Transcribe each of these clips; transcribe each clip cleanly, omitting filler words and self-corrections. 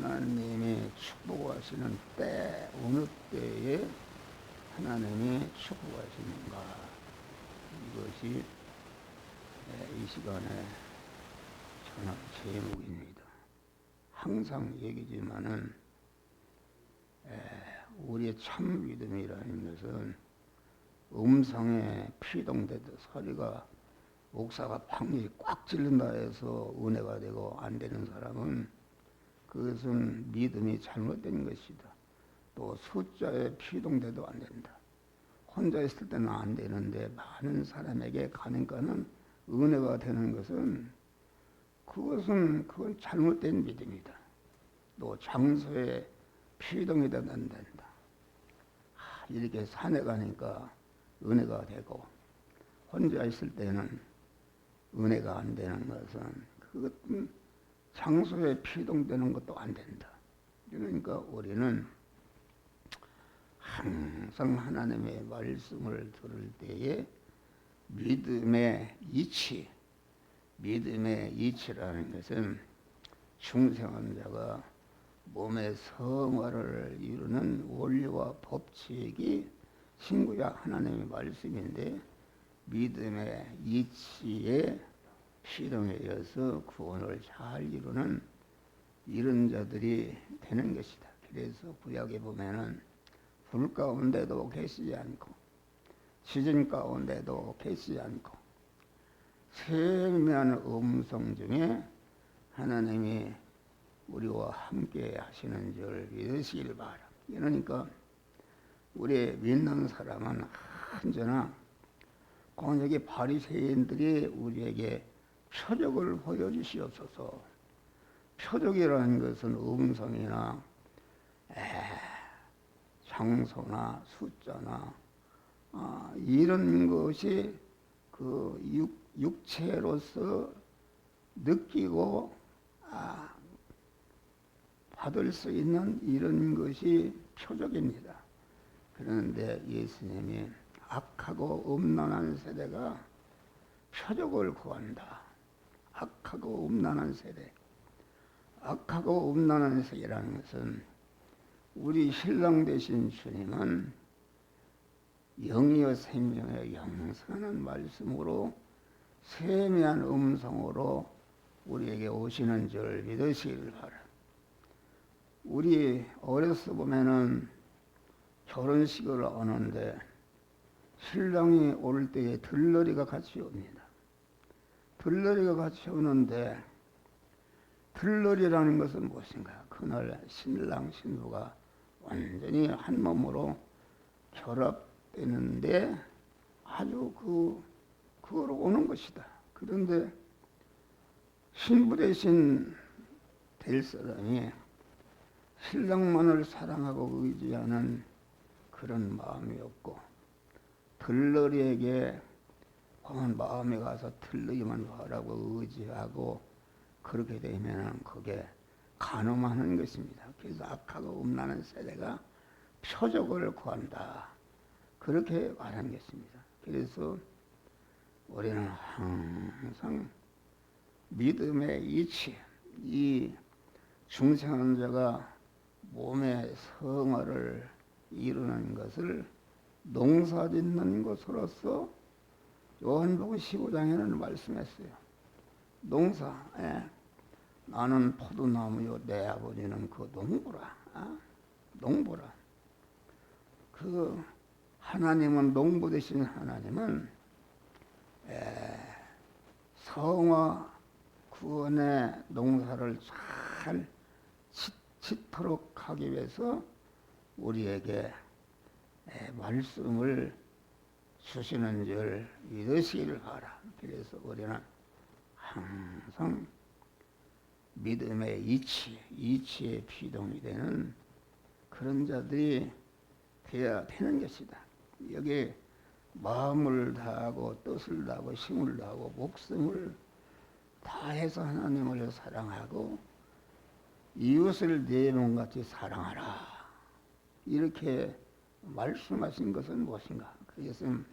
하나님이 축복하시는 때, 어느 때에 하나님이 축복하시는가, 이것이 이 시간에 전학 제목입니다. 항상 얘기지만은 우리의 참 믿음이라는 것은 음성에 피동되듯 소리가 목사가 방귀 꽉 찔른다 해서 은혜가 되고 안 되는 사람은 그것은 믿음이 잘못된 것이다. 또 숫자에 피동돼도 안 된다. 혼자 있을 때는 안 되는데 많은 사람에게 가니까는 은혜가 되는 것은 그건 잘못된 믿음이다. 또 장소에 피동이 되도 안 된다. 이렇게 산에 가니까 은혜가 되고 혼자 있을 때는 은혜가 안 되는 것은 그것은 장소에 피동되는 것도 안 된다. 그러니까 우리는 항상 하나님의 말씀을 들을 때에 믿음의 이치라는 것은 중생한 자가 몸의 성화를 이루는 원리와 법칙이 신구약 하나님의 말씀인데 믿음의 이치에 피동에 의해서 구원을 잘 이루는 이런 자들이 되는 것이다. 그래서 구약에 보면은 불 가운데도 계시지 않고 지진 가운데도 계시지 않고 세미한 음성 중에 하나님이 우리와 함께 하시는 줄 믿으시길 바라. 그러니까 우리 믿는 사람은 언제나 여기 바리새인들이 우리에게 표적을 보여주시옵소서. 표적이라는 것은 음성이나 장소나 숫자나 이런 것이 그 육체로서 느끼고 받을 수 있는 이런 것이 표적입니다. 그런데 예수님이 악하고 음란한 세대가 표적을 구한다. 악하고 음란한 세대. 악하고 음란한 세계라는 것은 우리 신랑 되신 주님은 영이여 생명의 영선한 말씀으로 세미한 음성으로 우리에게 오시는 줄 믿으시길 바라. 우리 어려서 보면은 결혼식을 하는데 신랑이 올 때에 들러리가 같이 옵니다. 들러리가 같이 오는데 들러리라는 것은 무엇인가? 그날 신랑 신부가 완전히 한 몸으로 결합되는데 아주 그거로 오는 것이다. 그런데 신부 대신 될 사람이 신랑만을 사랑하고 의지하는 그런 마음이 없고 들러리에게 마음에 가서 들러리만 하라고 의지하고 그렇게 되면 그게 간음하는 것입니다. 그래서 악하고 음란한 세대가 표적을 구한다. 그렇게 말한 것입니다. 그래서 우리는 항상 믿음의 이치, 이 중생한 자가 몸의 성화를 이루는 것을 농사짓는 것으로서 요한복음 15장에는 말씀했어요. 농사, 나는 포도나무요 내 아버지는 그 농부라. 농부라. 그 하나님은 농부 되신 하나님은 성화 구원의 농사를 잘 짓도록 하기 위해서 우리에게 말씀을 주시는 줄 믿으시기를 바라. 그래서 우리는 항상 믿음의 이치에 피동이 되는 그런 자들이 되어야 되는 것이다. 여기 마음을 다하고 뜻을 다하고 힘을 다하고 목숨을 다해서 하나님을 사랑하고 이웃을 내 몸같이 사랑하라. 이렇게 말씀하신 것은 무엇인가? 그것은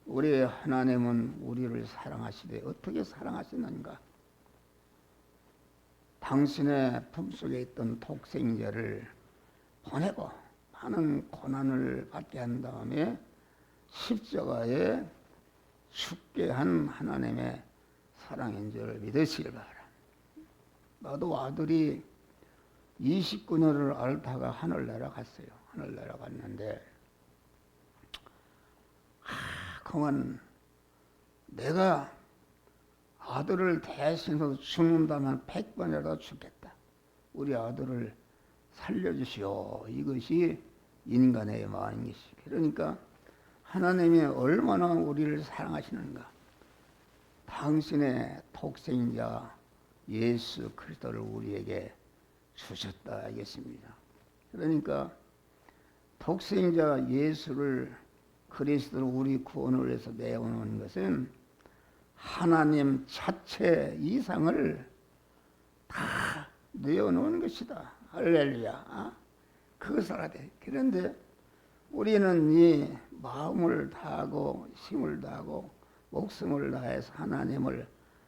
우리 하나님은 우리를 사랑하시되 어떻게 사랑하시는가? 당신의 품속에 있던 독생자를 보내고 많은 고난을 받게 한 다음에 십자가에 죽게 한 하나님의 사랑인 줄 믿으시길 바랍니다. 나도 아들이 29년을 앓다가 하늘 날아갔어요. 하늘 날아갔는데 그만 내가 아들을 대신해서 죽는다면 100번이라도 죽겠다. 우리 아들을 살려주시오. 이것이 인간의 마음인 것이. 그러니까 하나님이 얼마나 우리를 사랑하시는가. 당신의 독생자 예수 그리스도를 우리에게 주셨다 하겠습니다. 그러니까 독생자 예수를 그리스도를 우리 구원을 위해서 내어놓은 것은 하나님 자체 이상을 다 내어놓은 것이다. 할렐루야. 그것을 알아야 돼. 그런데 우리는 이 마음을 다하고 힘을 다하고 목숨을 다해서 하나님을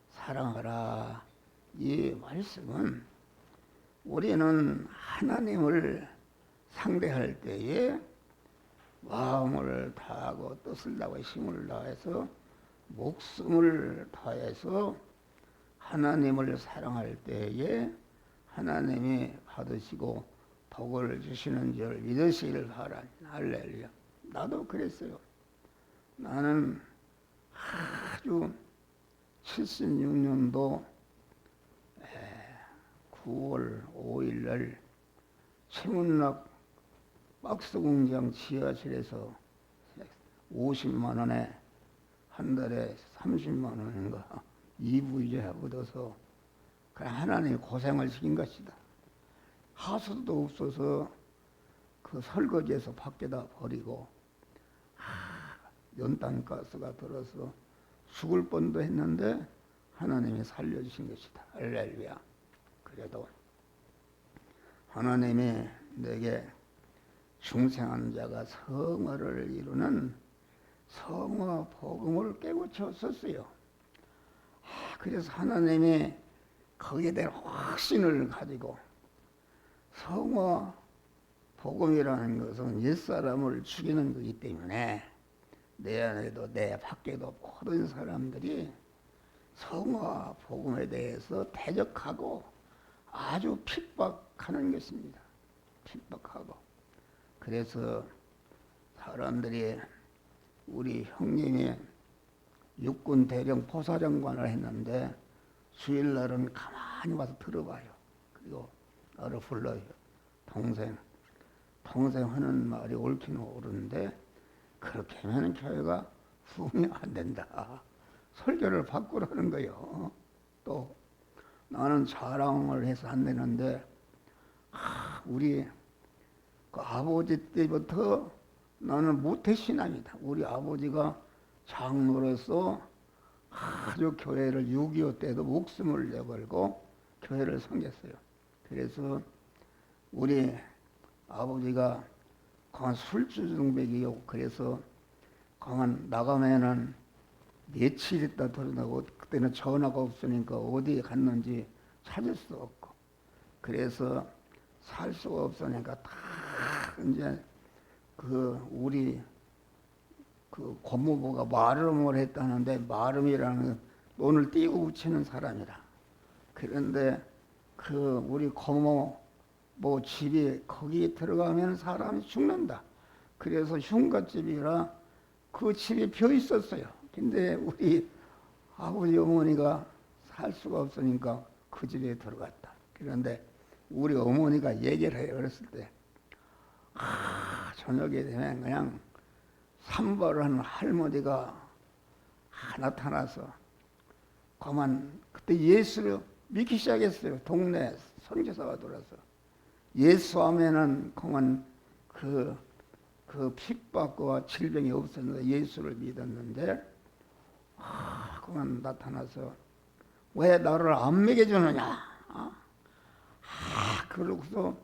사랑하라. 이 말씀은 우리는 하나님을 상대할 때에 마음을 다하고 뜻을 다하고 힘을 다해서 목숨을 다해서 하나님을 사랑할 때에 하나님이 받으시고 복을 주시는 줄 믿으시길 바랍니다. 할렐루야. 나도 그랬어요. 나는 아주 76년도 9월 5일 날 최문락 박스공장 지하실에서 50만 원에 한 달에 30만 원인가 이부이자 얻어서 그냥 하나님이 고생을 시킨 것이다. 하수도 없어서 그 설거지에서 밖에다 버리고 연탄가스가 들어서 죽을 뻔도 했는데 하나님이 살려주신 것이다. 할렐루야. 그래도 하나님이 내게 중생한 자가 성화를 이루는 성화 복음을 깨우쳤었어요. 그래서 하나님이 거기에 대한 확신을 가지고 성화 복음이라는 것은 옛사람을 죽이는 것이기 때문에 내 안에도 내 밖에도 모든 사람들이 성화 복음에 대해서 대적하고 아주 핍박하는 것입니다. 핍박하고. 그래서 사람들이 우리 형님이 육군 대령 포사장관을 했는데 주일날은 가만히 와서 들어봐요. 그리고 나를 불러요. 동생 하는 말이 옳기는 옳은데 그렇게 하면 교회가 부흥이 안 된다. 설교를 바꾸라는 거예요. 또 나는 자랑을 해서 안 되는데 우리 그 아버지 때부터 나는 모태신앙이다. 우리 아버지가 장로로서 아주 교회를 6.25 때도 목숨을 내걸고 교회를 섬겼어요. 그래서 우리 아버지가 강한 술주정백이요. 그래서 강한 나가면은 며칠 있다 들어나고 그때는 전화가 없으니까 어디에 갔는지 찾을 수 없고 그래서 살 수가 없으니까 다 이제 그 우리 그 고모부가 마름을 했다는데 마름이라는 돈을 띄고 붙이는 사람이라. 그런데 그 우리 고모 뭐 집이 거기에 들어가면 사람이 죽는다. 그래서 흉가집이라 그 집이 비어 있었어요. 근데 우리 아버지 어머니가 살 수가 없으니까 그 집에 들어갔다. 그런데 우리 어머니가 얘기를 해요. 어렸을 때 저녁에 되면 그냥 산발을 하는 할머니가 나타나서 그만 그때 예수를 믿기 시작했어요. 동네 선교사가 돌아서 예수 하면은 그만 그 핍박과 질병이 없었는데 예수를 믿었는데 그만 나타나서 왜 나를 안 먹여주느냐? 그러고서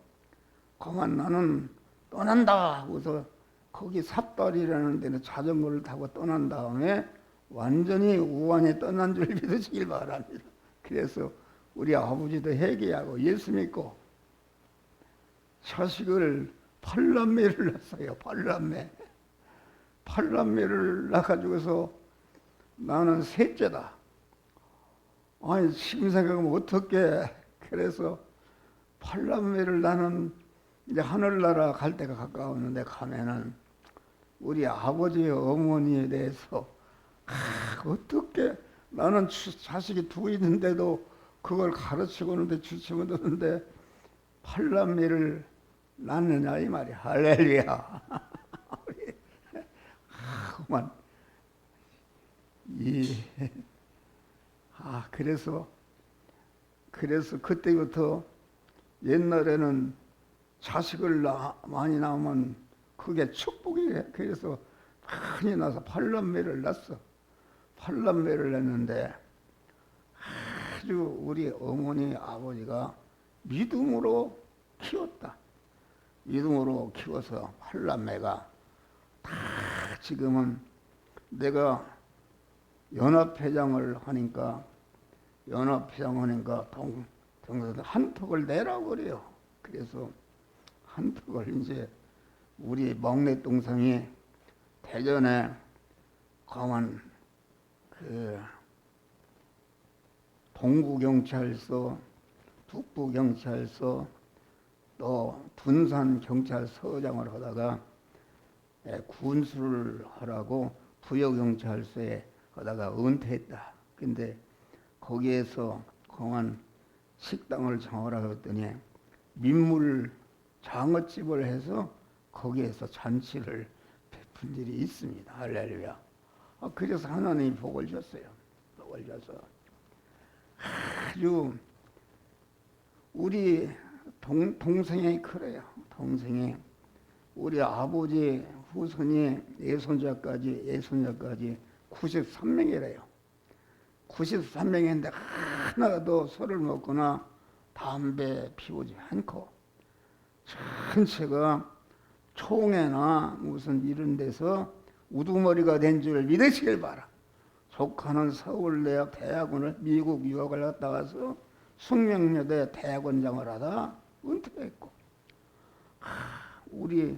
그만 나는 떠난다 하고서 거기 삿발이라는 데는 자전거를 타고 떠난 다음에 완전히 우한에 떠난 줄 믿으시길 바랍니다. 그래서 우리 아버지도 회개하고 예수 믿고 자식을 8남매를 낳았어요. 8남매를 낳아가지고서 나는 셋째다. 아니 지금 생각하면 어떻게 그래서 8남매를 나는 이제 하늘나라 갈 때가 가까웠는데 가면은 우리 아버지의 어머니에 대해서 어떻게 나는 자식이 둘 있는데도 그걸 가르치고 오는데 주치고 오는데 8남매를 낳느냐 이 말이야. 할렐루야. 그만 그래서 그때부터 옛날에는 자식을 많이 낳으면 그게 축복이래. 그래서 많이 낳아서 8남매를 낳았어. 8남매를 낳는데 아주 우리 어머니 아버지가 믿음으로 키웠다. 믿음으로 키워서 8남매가 다 지금은 내가 연합회장을 하니까 동생들 한턱을 내라고 그래요. 그래서 한턱을 이제 우리 막내 동생이 대전에 가만 그 동구경찰서, 북부경찰서, 또 둔산경찰서장을 하다가 군수를 하라고 부여경찰서에 하다가 은퇴했다. 근데 거기에서 공안 식당을 장하라고 했더니 민물 장어집을 해서 거기에서 잔치를 베푼 일이 있습니다. 할렐루야. 그래서 하나님이 복을 줬어요. 복을 줘서 아주 우리 동생이 그래요. 동생이 우리 아버지 후손이 예손자까지 93명이래요. 93명인데 하나도 술을 먹거나 담배 피우지 않고 전체가 총회나 무슨 이런 데서 우두머리가 된 줄 믿으시길 바라. 조카는 서울대학 대학원을 미국 유학을 갔다 와서 숙명여대 대학원장을 하다 은퇴했고, 우리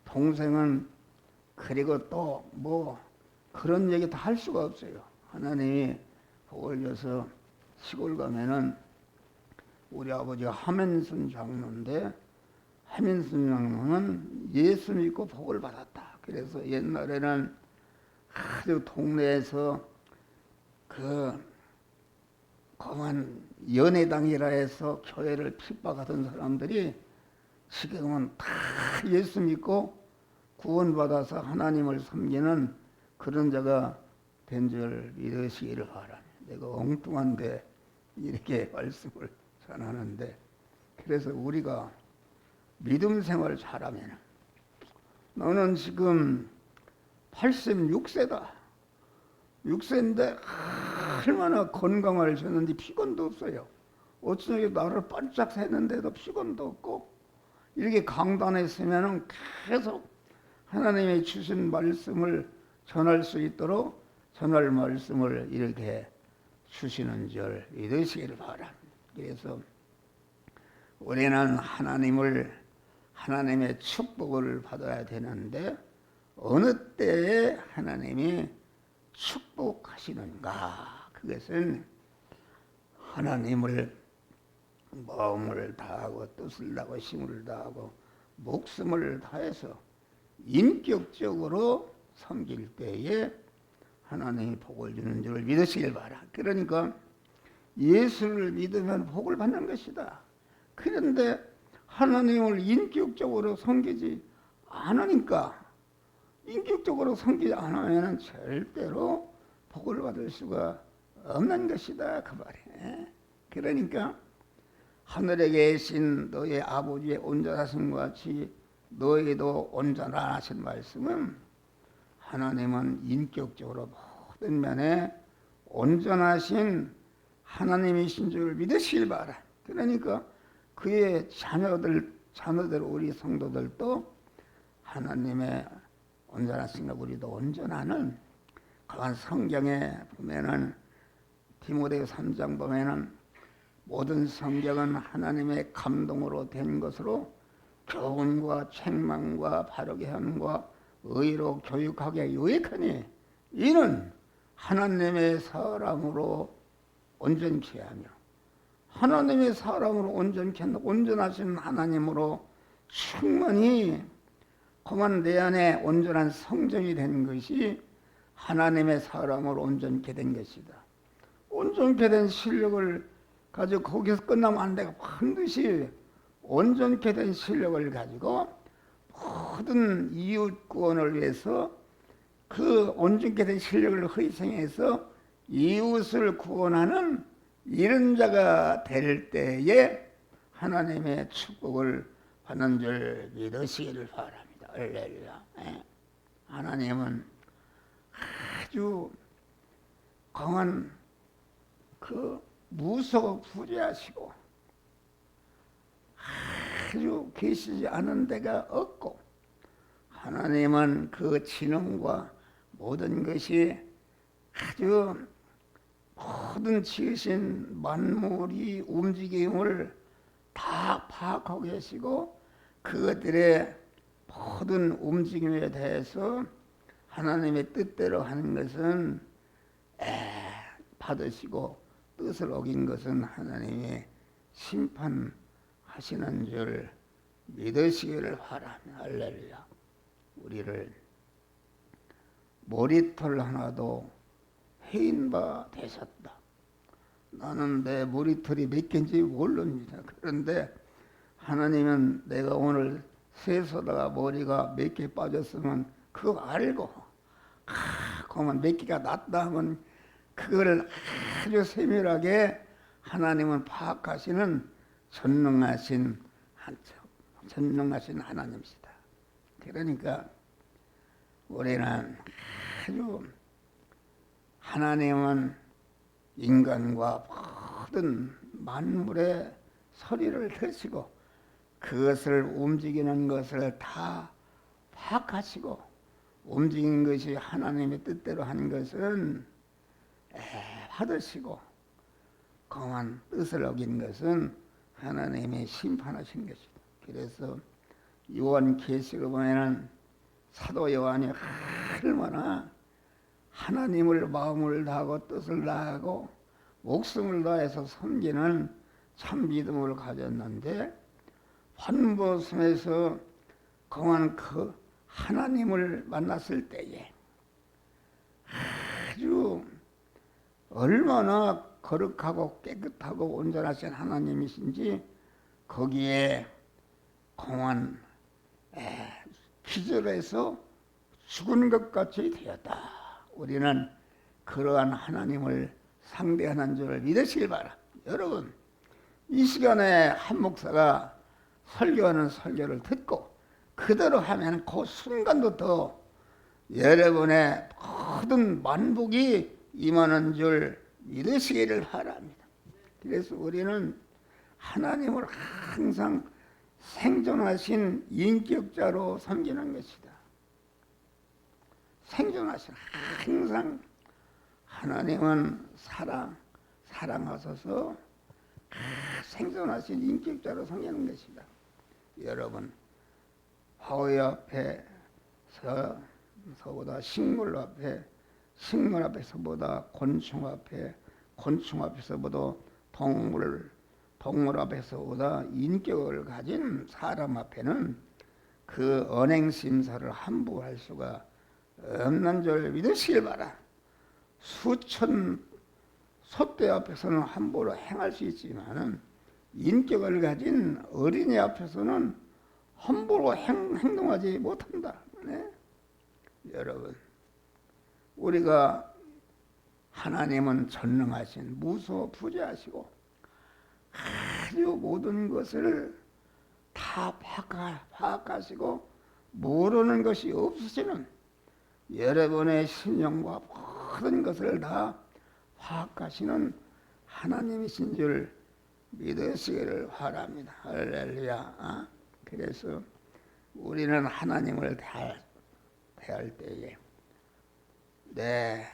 동생은 그리고 또 뭐 그런 얘기 다 할 수가 없어요. 하나님이 복을 줘서 시골 가면은 우리 아버지가 하면순 장로인데 하면순 장로는 예수 믿고 복을 받았다. 그래서 옛날에는 아주 동네에서 거만 연애당이라 해서 교회를 핍박하던 사람들이 지금은 다 예수 믿고 구원받아서 하나님을 섬기는 그런 자가 된 줄 믿으시기를 바랍니다. 내가 엉뚱한데 이렇게 말씀을 전하는데, 그래서 우리가 믿음 생활 잘하면, 너는 지금 86세다. 6세인데 얼마나 건강을 줬는지 피곤도 없어요. 어쩌게 나를 반짝 새는데도 피곤도 없고, 이렇게 강단에 있으면 계속 하나님이 주신 말씀을 전할 수 있도록 전할 말씀을 이렇게 주시는 줄 믿으시기를 바랍니다. 그래서 우리는 하나님의 축복을 받아야 되는데, 어느 때에 하나님이 축복하시는가? 그것은 하나님을 마음을 다하고 뜻을 다하고 힘을 다하고 목숨을 다해서 인격적으로 섬길 때에 하나님이 복을 주는 줄 믿으시길 바라. 그러니까 예수를 믿으면 복을 받는 것이다. 그런데 하나님을 인격적으로 섬기지 않으니까, 인격적으로 섬기지 않으면 절대로 복을 받을 수가 없는 것이다 그 말이에요. 그러니까 하늘에 계신 너의 아버지의 온전하심과 같이 너희도 온전하신 말씀은, 하나님은 인격적으로 모든 면에 온전하신 하나님이신 줄 믿으시길 바라. 그러니까 그의 자녀들 우리 성도들도 하나님의 온전하신가 우리도 온전하는, 그런 성경에 보면은 디모데 3장 보면은 모든 성경은 하나님의 감동으로 된 것으로 교훈과 책망과 바르게 함과 의로 교육하게 유익하니 이는 하나님의 사랑으로 온전케 하며 하나님의 사랑으로 온전케 한다. 온전하신 하나님으로 충만히 그만 내 안에 온전한 성전이 된 것이 하나님의 사랑으로 온전케 된 것이다. 온전케 된 실력을 가지고 거기서 끝나면 안 되고 반드시 온전케 된 실력을 가지고 모든 이웃 구원을 위해서 그 온전케 된 실력을 희생해서 이웃을 구원하는 이런 자가 될 때에 하나님의 축복을 받는 줄 믿으시기를 바랍니다. 할렐루야. 하나님은 아주 강한 그 무서워 부재하시고 아주 계시지 않은 데가 없고 하나님은 그 지능과 모든 것이 아주 모든 지으신 만물이 움직임을 다 파악하고 계시고 그것들의 모든 움직임에 대해서 하나님의 뜻대로 하는 것은 받으시고 뜻을 어긴 것은 하나님의 심판하시는 줄 믿으시기를 바랍니다. 할렐루야. 우리를 머리털 하나도 해인 바 되셨다. 나는 내 머리털이 몇 개인지 모릅니다. 그런데 하나님은 내가 오늘 세서다가 머리가 몇 개 빠졌으면 그거 알고 그만 몇 개가 났다 하면 그거를 아주 세밀하게 하나님은 파악하시는 전능하신 하나님이시다. 그러니까 우리는 아주 하나님은 인간과 모든 만물의 소리를 들으시고 그것을 움직이는 것을 다 파악하시고 움직이는 것이 하나님의 뜻대로 하는 것은 받으시고 그만 뜻을 어긴 것은 하나님의 심판하신 것이다. 그래서 요한계시록 보면은 사도 요한이 얼마나 하나님을 마음을 다하고 뜻을 다하고 목숨을 다해서 섬기는 참 믿음을 가졌는데 환보섬에서 그만 그 하나님을 만났을 때에 아주 얼마나 거룩하고 깨끗하고 온전하신 하나님이신지 거기에 공안 기절해서 죽은 것 같이 되었다. 우리는 그러한 하나님을 상대하는 줄을 믿으시길 바랍니다. 여러분 이 시간에 한 목사가 설교하는 설교를 듣고 그대로 하면 그 순간부터 여러분의 모든 만복이 임하는 줄 믿으시기를 바랍니다. 그래서 우리는 하나님을 항상 생존하신 인격자로 섬기는 것이다. 생존하신 항상 하나님은 사랑하셔서 생존하신 인격자로 섬기는 것이다. 여러분 화훼 앞에서보다 식물 앞에서보다 곤충 앞에서보다 동물 앞에서보다 인격을 가진 사람 앞에는 그 언행 심사를 함부로 할 수가 없는 줄 믿으시길 바라. 수천 소떼 앞에서는 함부로 행할 수 있지만은 인격을 가진 어린이 앞에서는 함부로 행동하지 못한다. 네? 여러분, 우리가 하나님은 전능하신 무소부재하시고 아주 모든 것을 다 파악하시고 모르는 것이 없으시는 여러분의 신령과 모든 것을 다 파악하시는 하나님이신 줄 믿으시기를 바랍니다. 할렐루야. 그래서 우리는 하나님을 대할 때에 내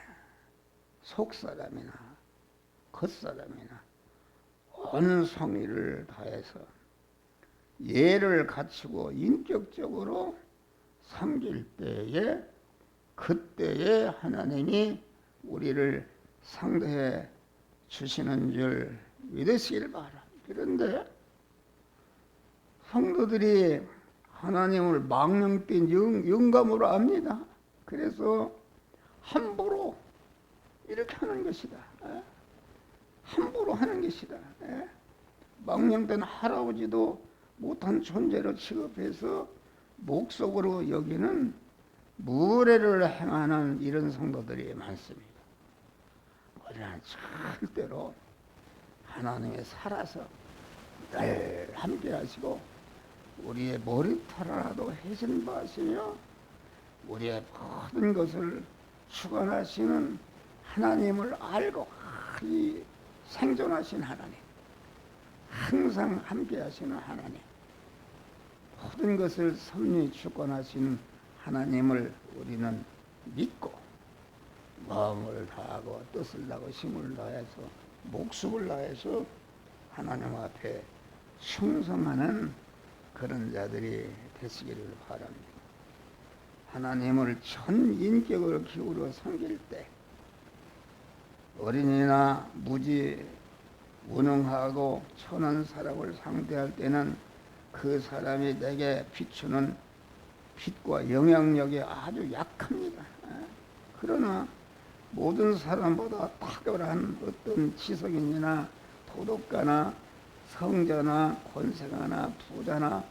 속사람이나 겉사람이나 온 성의를 다해서 예를 갖추고 인격적으로 섬길 때에 그때에 하나님이 우리를 상대해 주시는 줄 믿으시길 바랍니다. 그런데 성도들이 하나님을 망령된 영감으로 압니다. 그래서 함부로 이렇게 하는 것이다. 함부로 하는 것이다. 망령된 할아버지도 못한 존재로 취급해서 목속으로 여기는 무례를 행하는 이런 성도들이 많습니다. 우리는 절대로 하나님에 살아서 늘 함께 하시고 우리의 머리털이라도 해신바시며 우리의 모든 것을 주관하시는 하나님을 알고 이 생존하신 하나님, 항상 함께 하시는 하나님, 모든 것을 섭리 주권하시는 하나님을 우리는 믿고 마음을 다하고 뜻을 다하고 힘을 다해서 목숨을 다해서 하나님 앞에 충성하는 그런 자들이 되시기를 바랍니다. 하나님을 전 인격을 기울여 섬길 때 어린이나 무지 무능하고 천한 사람을 상대할 때는 그 사람이 내게 비추는 빛과 영향력이 아주 약합니다. 그러나 모든 사람보다 탁월한 어떤 지성인이나 도덕가나 성자나 권세가나 부자나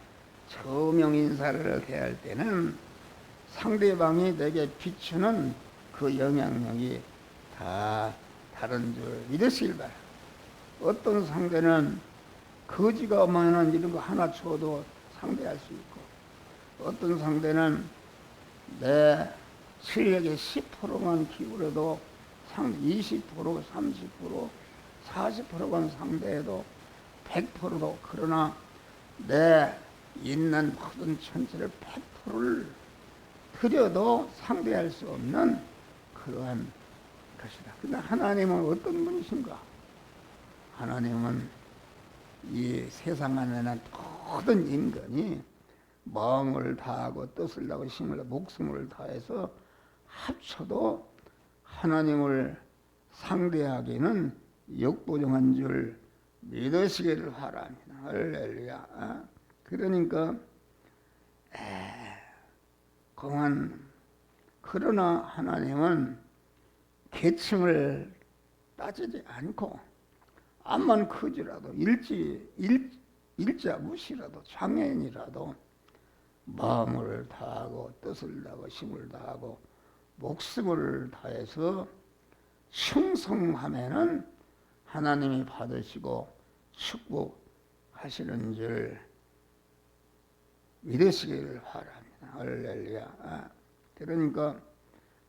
저명인사를 대할 때는 상대방이 내게 비추는 그 영향력이 다 다른 줄 믿으시길 바랍니다. 어떤 상대는 거지가 많은 이런 거 하나 줘도 상대할 수 있고, 어떤 상대는 내 실력의 10%만 기울여도 20%, 30%, 40%만 상대해도 100%도, 그러나 내 있는 모든 천체를 100%를 드려도 상대할 수 없는 그러한 것이다. 근데 하나님은 어떤 분이신가? 하나님은 이 세상 안에는 모든 인간이 마음을 다하고 뜻을 다하고 힘을 다하고 목숨을 다해서 합쳐도 하나님을 상대하기는 역부족한 줄 믿으시기를 바랍니다. 할렐루야. 그러니까 그러나 하나님은 계층을 따지지 않고 암만 크지라도 일자 무시라도 장애인이라도 마음을 다하고 뜻을 다하고 힘을 다하고 목숨을 다해서 충성하면은 하나님이 받으시고 축복하시는 줄 믿으시기를 바랍니다. 할렐루야. 그러니까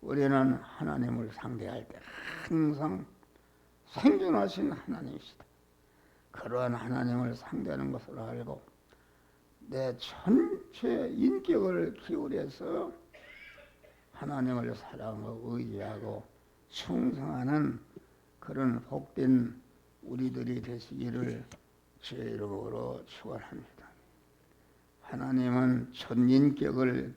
우리는 하나님을 상대할 때 항상 생존하신 하나님이시다. 그러한 하나님을 상대하는 것을 알고 내 전체 인격을 기울여서 하나님을 사랑하고 의지하고 충성하는 그런 복된 우리들이 되시기를 주의 이름으로 축원합니다. 하나님은 전인격을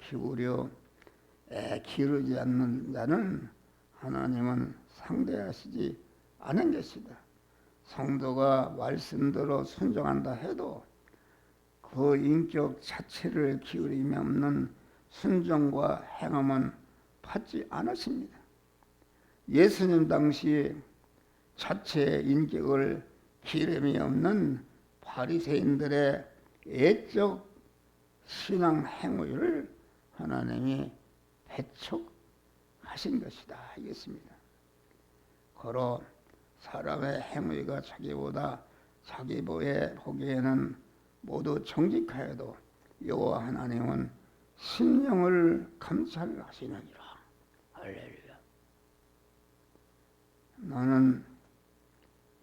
기르지 않는 자는 하나님은 상대하시지 않은 것이다. 성도가 말씀대로 순종한다 해도 그 인격 자체를 기울임이 없는 순종과 행함은 받지 않으십니다. 예수님 당시 자체 인격을 기름이 없는 바리새인들의 애적 신앙 행위를 하나님이 배척하신 것이다 하겠습니다. 고로 사람의 행위가 자기 보기에는 모두 정직하여도 여호와 하나님은 심령을 감찰하시느니라. 할렐루야. 나는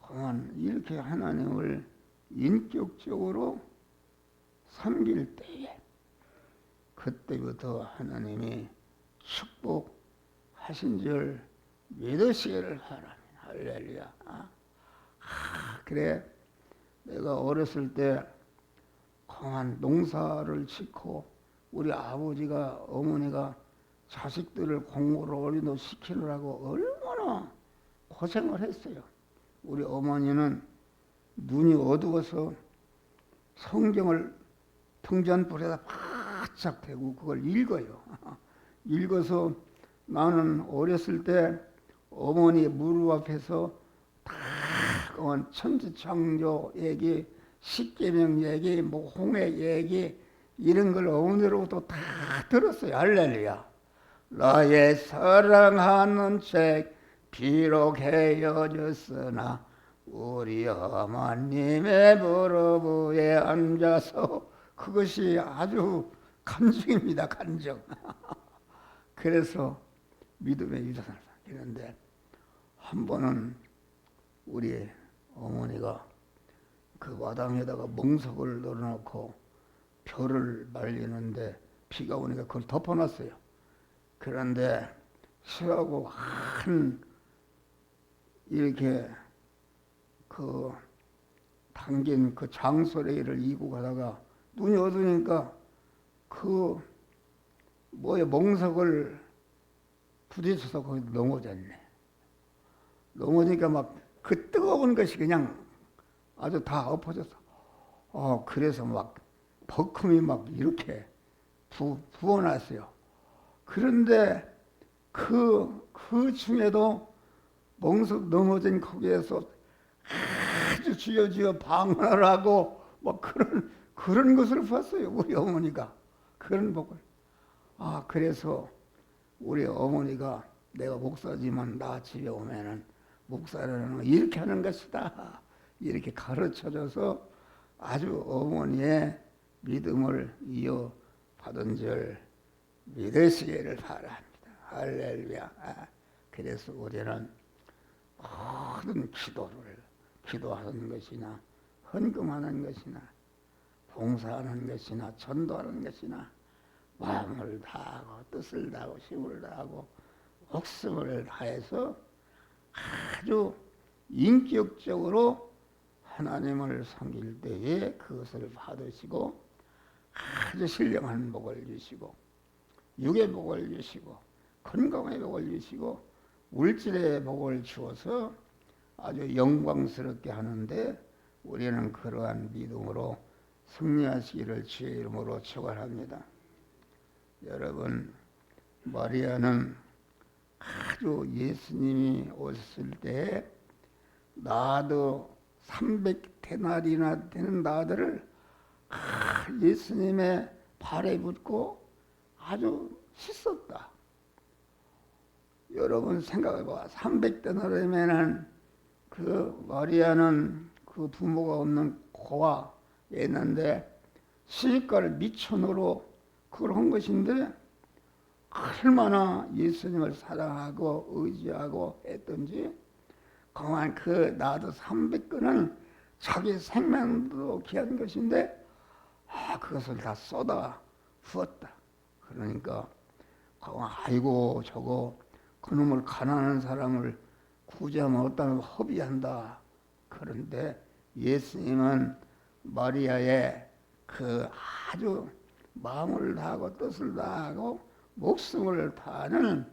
그만 이렇게 하나님을 인격적으로 섬길 때에 그때부터 하나님이 축복하신 줄 믿으시기를 바랍니다. 할렐루야. 그래 내가 어렸을 때 강한 농사를 짓고 우리 아버지가 어머니가 자식들을 공부를 어린도 시키느라고 얼마나 고생을 했어요. 우리 어머니는 눈이 어두워서 성경을 등잔불에다 바짝 대고 그걸 읽어요. 읽어서 나는 어렸을 때 어머니 무릎 앞에서 다 천지창조 얘기, 십계명 얘기, 뭐 홍해 얘기 이런 걸 어머니로부터 다 들었어요. 할렐루야. 나의 사랑하는 책 비록 헤어졌으나 우리 어머님의 무릎 위에 앉아서 그것이 아주 감정입니다. 감정. 그래서 믿음의 유산을 삼키는데 한 번은 우리 어머니가 그 마당에다가 멍석을 널어놓고 벼를 말리는데 비가 오니까 그걸 덮어놨어요. 그런데 시하고 한 이렇게 그 당긴 그 장소레이를 이고 가다가 눈이 어두우니까 그 멍석을 부딪혀서 거기 넘어졌네. 넘어지니까 막 그 뜨거운 것이 그냥 아주 다 엎어졌어. 그래서 막 버금이 막 이렇게 부어났어요. 그런데 그 중에도 멍석 넘어진 거기에서 아주 주여 방언을 하고 막 그런 것을 봤어요. 우리 어머니가 그런 복을. 그래서 우리 어머니가 내가 목사지만 나 집에 오면은 목사는 이렇게 하는 것이다. 이렇게 가르쳐줘서 아주 어머니의 믿음을 이어받은 줄 믿으시기를 바랍니다. 할렐루야. 그래서 우리는 모든 기도하는 것이나 헌금하는 것이나 봉사하는 것이나 전도하는 것이나 마음을 다하고 뜻을 다하고 힘을 다하고 목숨을 다해서 아주 인격적으로 하나님을 섬길 때에 그것을 받으시고 아주 신령한 복을 주시고 육의 복을 주시고 건강의 복을 주시고 물질의 복을 주어서 아주 영광스럽게 하는데 우리는 그러한 믿음으로 승리하시기를 주의 이름으로 축원합니다. 여러분, 마리아는 아주 예수님이 오셨을 때 나드 300데나리나 되는 나드를 예수님의 발에 붓고 아주 씻었다. 여러분 생각해봐. 300데나리면은 그 마리아는 그 부모가 없는 고아 애는데 시집가를 미천으로 그걸 한 것인데 얼마나 예수님을 사랑하고 의지하고 했던지 그만 그 나도 300건은 자기 생명도 귀한 것인데 그것을 다 쏟아 부었다. 그러니까 아이고 저거 그놈을 가난한 사람을 구제하면 어떠면 허비한다. 그런데 예수님은 마리아의 그 아주 마음을 다하고 뜻을 다하고 목숨을 다하는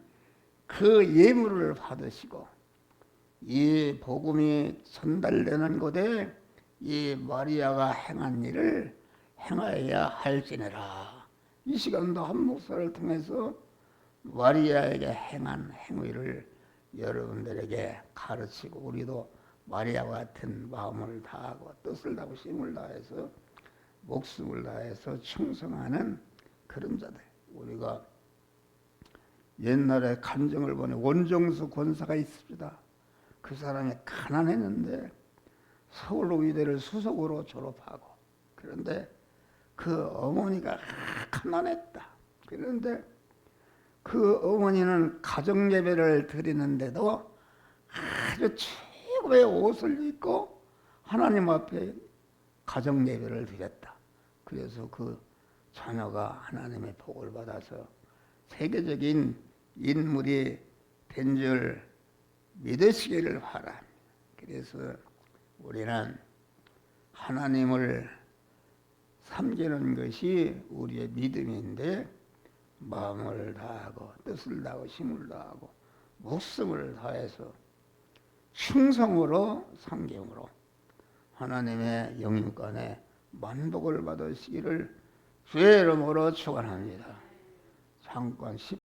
그 예물을 받으시고 이 복음이 전달되는 곳에 이 마리아가 행한 일을 행하여야 할지니라. 이 시간도 한 목사를 통해서 마리아에게 행한 행위를 여러분들에게 가르치고 우리도 마리아와 같은 마음을 다하고 뜻을 다하고 힘을 다해서 목숨을 다해서 충성하는 그런 자들. 우리가 옛날에 간증을 보내 원정수 권사가 있습니다. 그 사람이 가난했는데 서울 의대를 수석으로 졸업하고 그런데 그 어머니가 가난했다. 그런데 그 어머니는 가정 예배를 드리는데도 아주 최고의 옷을 입고 하나님 앞에 가정 예배를 드렸다. 그래서 그 자녀가 하나님의 복을 받아서 세계적인 인물이 된 줄 믿으시기를 바랍니다. 그래서 우리는 하나님을 섬기는 것이 우리의 믿음인데 마음을 다하고 뜻을 다하고 힘을 다하고 목숨을 다해서 충성으로 성경으로 하나님의 영육간에 만복을 받으시기를 주의 이름으로 축원합니다. 잠깐